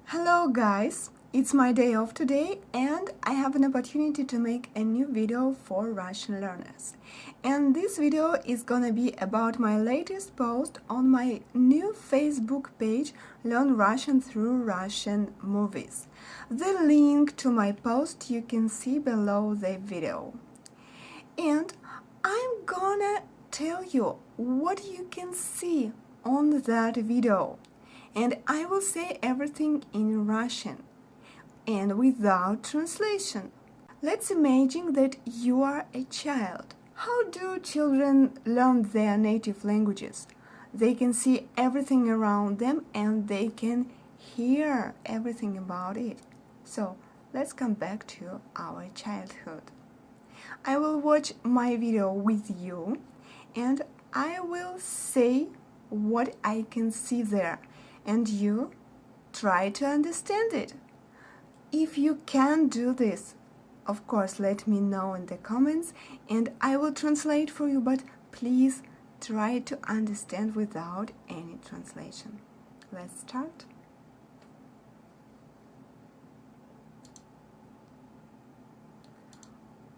Hello guys, it's my day off today and I have an opportunity to make a new video for Russian learners. And this video is gonna be about my latest post on my new Facebook page, Learn Russian through Russian Movies. The link to my post you can see below the video. And I'm gonna tell you what you can see on that video. And I will say everything in Russian and without translation. Let's imagine that you are a child. How do children learn their native languages? They can see everything around them and they can hear everything about it. So let's come back to our childhood. I will watch my video with you and I will say what I can see there. And you try to understand it. If you can do this, of course, let me know in the comments and I will translate for you, but please try to understand without any translation. Let's start.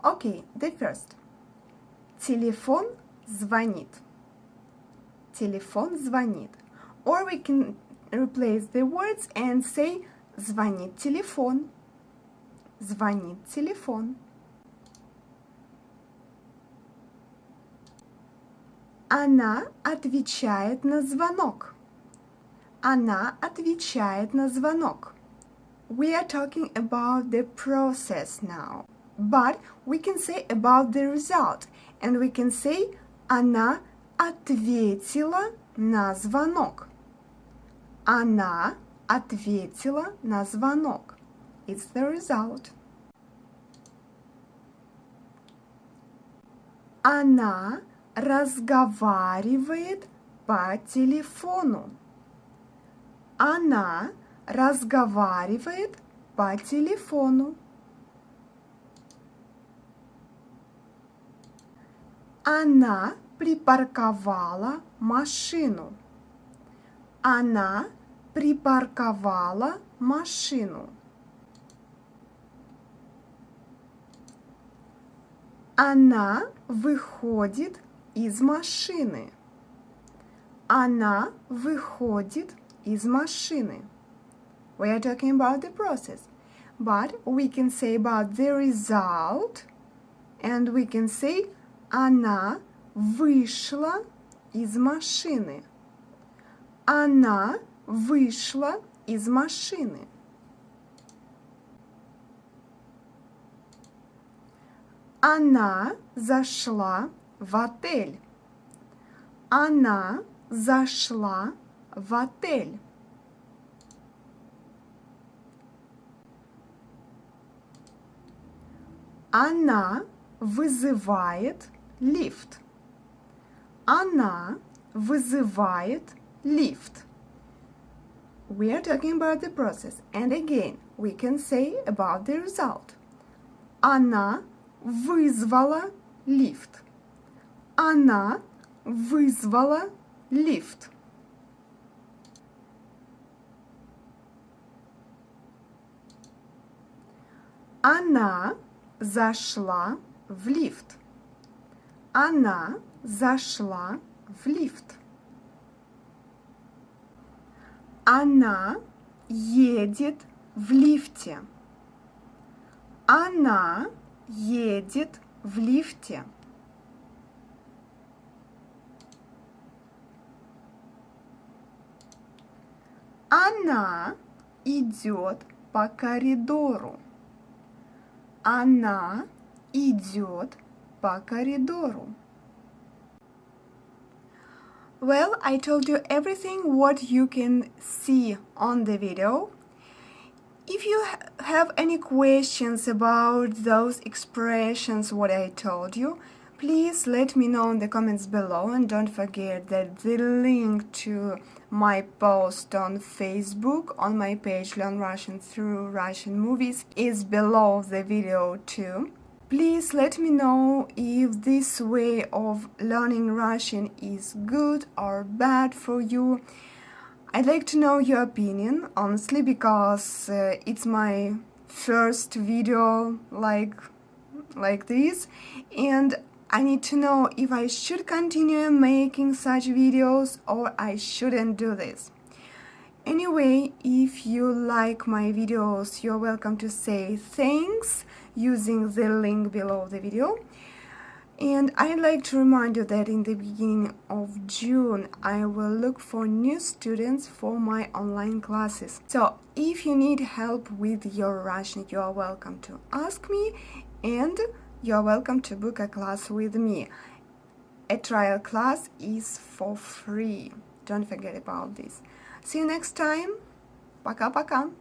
Okay, the first. Телефон звонит. Телефон звонит. Or we can replace the words and say звонит телефон. Звонит телефон. Она отвечает на звонок. Она отвечает на звонок. We are talking about the process now. But we can say about the result. And we can say она ответила на звонок. Она ответила на звонок. It's the result. Она разговаривает по телефону. Она разговаривает по телефону. Она припарковала машину. Она припарковала машину. Она выходит из машины. Она выходит из машины. We are talking about the process, but we can say about the result, and we can say она вышла из машины. Она вышла из машины. Она зашла в отель. Она зашла в отель. Она вызывает лифт. Она вызывает лифт. We are talking about the process. And again, we can say about the result. Она вызвала лифт. Она вызвала лифт. Она зашла в лифт. Она зашла в лифт. Она едет в лифте. Она едет в лифте. Она идет по коридору. Она идет по коридору. Well, I told you everything what you can see on the video. If you have any questions about those expressions what I told you, please let me know in the comments below, and don't forget that the link to my post on Facebook on my page Learn Russian through Russian Movies is below the video too. Please let me know if this way of learning Russian is good or bad for you. I'd like to know your opinion, honestly, because it's my first video like this, and I need to know if I should continue making such videos or I shouldn't do this. Anyway, if you like my videos, you're welcome to say thanks using the link below the video. And I'd like to remind you that in the beginning of June, I will look for new students for my online classes. So if you need help with your Russian, you are welcome to ask me, and you're welcome to book a class with me. A trial class is for free. Don't forget about this. See you next time. Пока-пока.